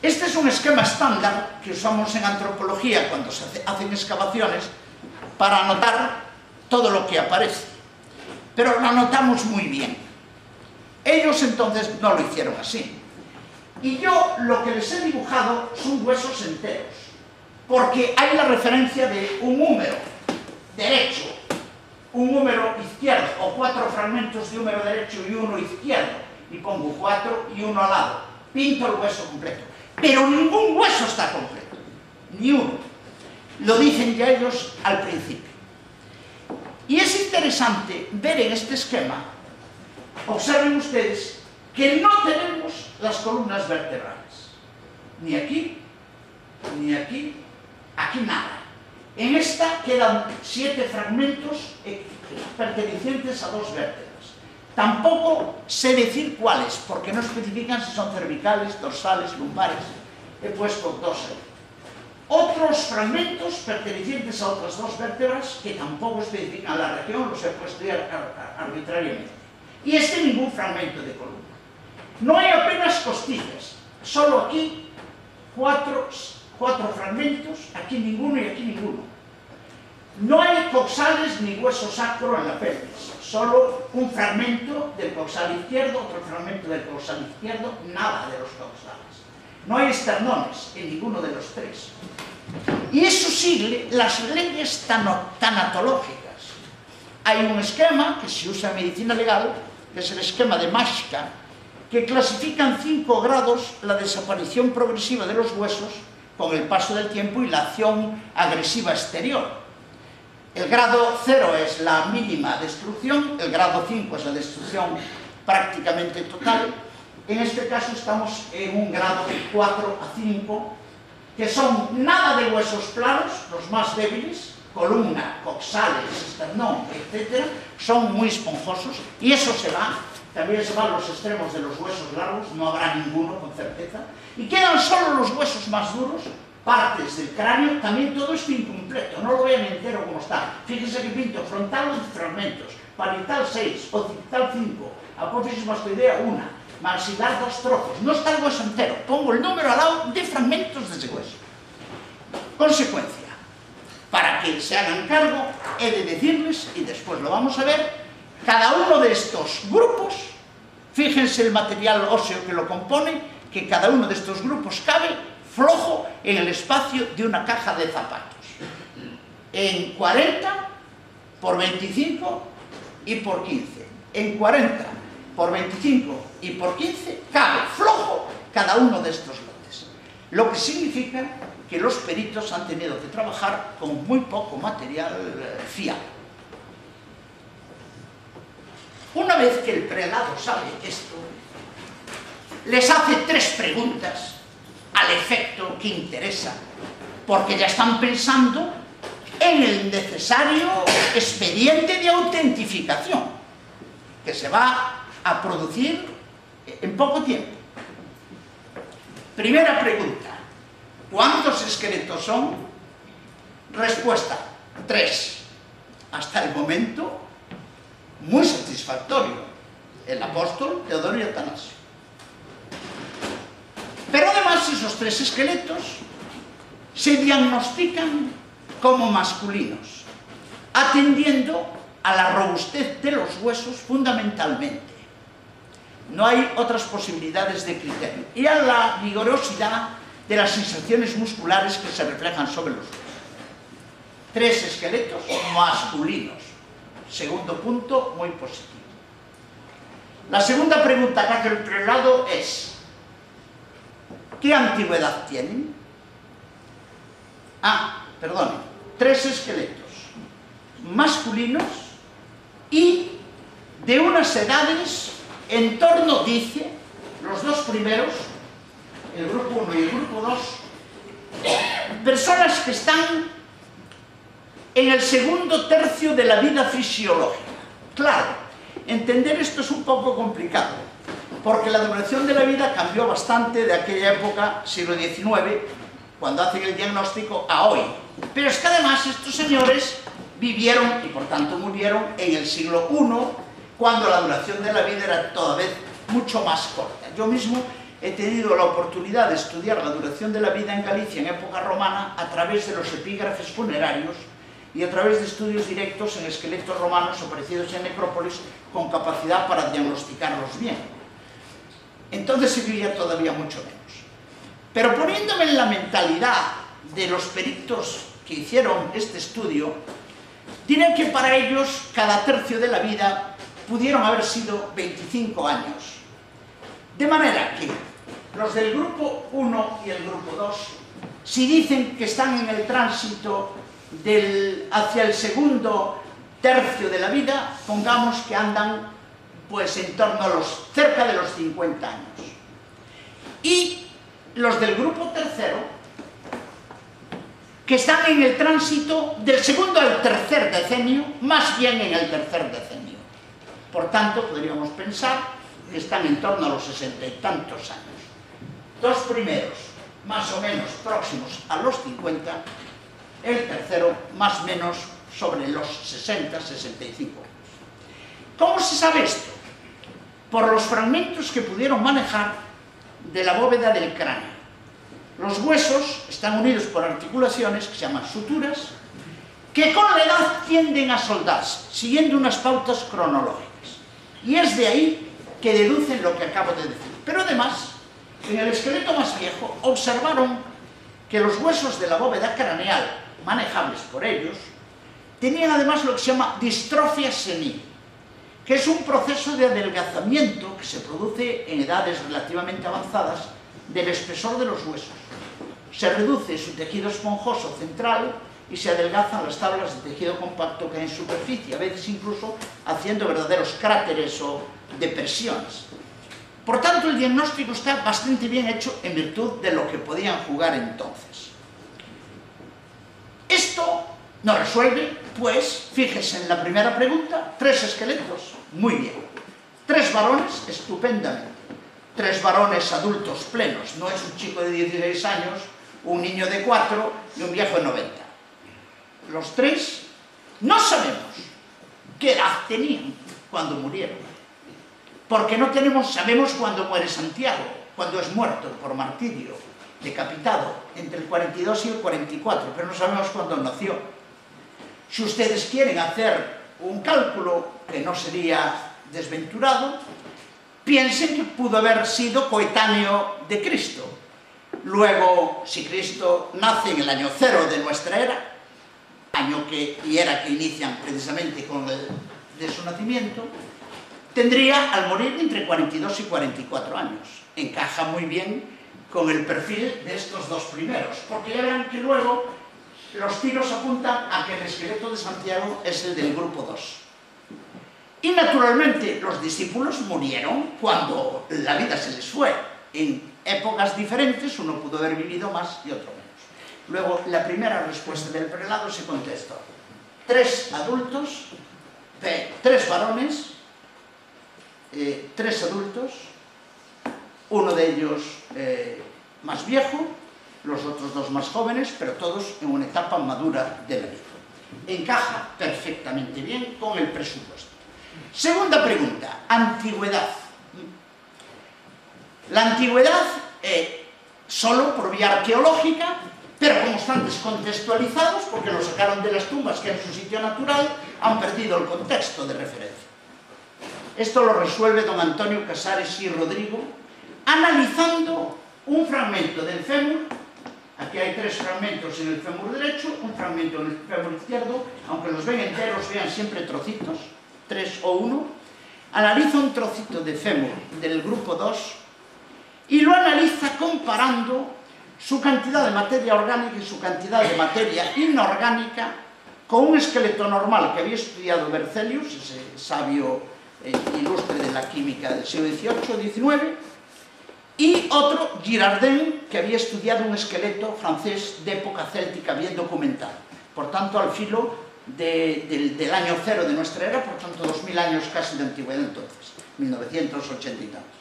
Este es un esquema estándar que usamos en antropología cuando se hacen excavaciones para anotar todo lo que aparece, pero lo anotamos muy bien. Ellos entonces no lo hicieron así. Y yo lo que les he dibujado son huesos enteros, porque hay la referencia de un húmero derecho, un húmero izquierdo, o 4 fragmentos de húmero derecho y uno izquierdo, y pongo 4 y uno al lado. Pinto el hueso completo. Pero ningún hueso está completo, ni uno. Lo dicen ya ellos al principio. Y es interesante ver en este esquema, observen ustedes, que no tenemos las columnas vertebrales. Ni aquí, ni aquí, aquí nada. En esta quedan 7 fragmentos pertenecientes a 2 vértebras. Tampoco sé decir cuáles, porque no especifican si son cervicales, dorsales, lumbares. He puesto 2 ahí. Otros fragmentos pertenecientes a otras 2 vértebras que tampoco especifican la región, los he puesto arbitrariamente. Y ningún fragmento de columna. No hay apenas costillas, solo aquí 4 fragmentos, aquí ninguno y aquí ninguno. No hay coxales ni hueso sacro en la pelvis, solo un fragmento del coxal izquierdo, otro fragmento del coxal izquierdo, nada de los coxales. No hay esternones en ninguno de los 3. Y eso sigue las leyes tanatológicas. Hay un esquema que se usa en medicina legal, que es el esquema de Maschka, que clasifica en 5 grados la desaparición progresiva de los huesos con el paso del tiempo y la acción agresiva exterior. El grado 0 es la mínima destrucción, el grado 5 es la destrucción prácticamente total. En este caso estamos en un grado de 4 a 5, que son nada de huesos planos, los más débiles, columna, coxales, esternón, etc. Son muy esponjosos y eso se va. También se van los extremos de los huesos largos, no habrá ninguno con certeza. Y quedan solo los huesos más duros, partes del cráneo, también todo esto incompleto, no lo vean entero como está. Fíjense que pinto frontal 11 fragmentos, parietal 6, occipital 5, apófisis mastoidea 1, maxilar 2 trozos, no está el hueso entero, pongo el número al lado de fragmentos de ese hueso. Consecuencia, para que se hagan cargo, he de decirles, y después lo vamos a ver, cada uno de estos grupos, fíjense el material óseo que lo compone, que cada uno de estos grupos cabe flojo en el espacio de una caja de zapatos. En 40 por 25 y por 15. En 40 por 25 y por 15 cabe flojo cada uno de estos lotes. Lo que significa que los peritos han tenido que trabajar con muy poco material fiable. Una vez que el prelado sabe esto, les hace 3 preguntas al efecto que interesa, porque ya están pensando en el necesario expediente de autentificación que se va a producir en poco tiempo. Primera pregunta: ¿cuántos esqueletos son? Respuesta: 3. Hasta el momento, muy satisfactorio. El apóstol Teodoro y Atanasio. Pero además esos 3 esqueletos se diagnostican como masculinos, atendiendo a la robustez de los huesos fundamentalmente. No hay otras posibilidades de criterio. Y a la vigorosidad de las sensaciones musculares que se reflejan sobre los huesos. 3 esqueletos masculinos. Segundo punto, muy positivo. La segunda pregunta que hace el prelado es: ¿qué antigüedad tienen? Perdón, 3 esqueletos masculinos y de unas edades en torno, dice, los 2 primeros, el grupo 1 y el grupo 2, personas que están en el segundo tercio de la vida fisiológica. Claro, entender esto es un poco complicado, porque la duración de la vida cambió bastante de aquella época, siglo XIX, cuando hacen el diagnóstico, a hoy. Pero es que además estos señores vivieron y por tanto murieron en el siglo I, cuando la duración de la vida era todavía mucho más corta. Yo mismo he tenido la oportunidad de estudiar la duración de la vida en Galicia en época romana a través de los epígrafes funerarios y a través de estudios directos en esqueletos romanos aparecidos en necrópolis con capacidad para diagnosticarlos bien. Entonces se vivía todavía mucho menos. Pero poniéndome en la mentalidad de los peritos que hicieron este estudio, diré que para ellos cada tercio de la vida pudieron haber sido 25 años. De manera que los del grupo 1 y el grupo 2, si dicen que están en el tránsito hacia el segundo tercio de la vida, pongamos que andan pues en torno a cerca de los 50 años. Y los del grupo tercero, que están en el tránsito del segundo al tercer decenio, más bien en el tercer decenio. Por tanto, podríamos pensar que están en torno a los 60 y tantos años. Dos primeros, más o menos próximos a los 50, el tercero, más o menos sobre los 60, 65 años. ¿Cómo se sabe esto? Por los fragmentos que pudieron manejar de la bóveda del cráneo. Los huesos están unidos por articulaciones que se llaman suturas, que con la edad tienden a soldarse, siguiendo unas pautas cronológicas. Y es de ahí que deducen lo que acabo de decir. Pero además, en el esqueleto más viejo, observaron que los huesos de la bóveda craneal, manejables por ellos, tenían además lo que se llama distrofia senil, que es un proceso de adelgazamiento que se produce en edades relativamente avanzadas del espesor de los huesos. Se reduce su tejido esponjoso central y se adelgazan las tablas de tejido compacto que hay en superficie, a veces incluso haciendo verdaderos cráteres o depresiones. Por tanto, el diagnóstico está bastante bien hecho en virtud de lo que podían jugar entonces. Esto nos resuelve, pues, fíjese en la primera pregunta, 3 esqueletos, muy bien. 3 varones, estupendamente. 3 varones adultos plenos, no es un chico de 16 años, un niño de 4 y un viejo de 90. Los 3 no sabemos qué edad tenían cuando murieron, porque no sabemos cuándo muere Santiago, cuando es muerto por martirio, decapitado, entre el 42 y el 44, pero no sabemos cuándo nació. Si ustedes quieren hacer un cálculo que no sería desventurado, piensen que pudo haber sido coetáneo de Cristo. Luego, si Cristo nace en el año 0 de nuestra era, y era que inician precisamente con el de su nacimiento, tendría al morir entre 42 y 44 años. Encaja muy bien con el perfil de estos 2 primeros, porque ya verán que luego los tiros apuntan a que el esqueleto de Santiago es el del grupo 2. Y naturalmente los discípulos murieron cuando la vida se les fue. En épocas diferentes uno pudo haber vivido más y otro menos. Luego, la primera respuesta del prelado se contestó. 3 adultos, 3 varones, 3 adultos, uno de ellos más viejo, los otros 2 más jóvenes, pero todos en una etapa madura de la vida. Encaja perfectamente bien con el presupuesto. Segunda pregunta, antigüedad. La antigüedad, solo por vía arqueológica, pero como están descontextualizados, porque lo sacaron de las tumbas que en su sitio natural, han perdido el contexto de referencia. Esto lo resuelve don Antonio Casares y Rodrigo, analizando un fragmento del fémur. Aquí hay 3 fragmentos en el fémur derecho, un fragmento en el fémur izquierdo, aunque los ven enteros, vean siempre trocitos, 3 o 1. Analiza un trocito de fémur del grupo 2 y lo analiza comparando su cantidad de materia orgánica y su cantidad de materia inorgánica con un esqueleto normal que había estudiado Berzelius, ese sabio ilustre de la química del siglo XVIII-XIX, y otro, Girardin, que había estudiado un esqueleto francés de época céltica bien documentado. Por tanto, al filo del año 0 de nuestra era, por tanto 2000 años casi de antigüedad entonces, 1980 y tantos.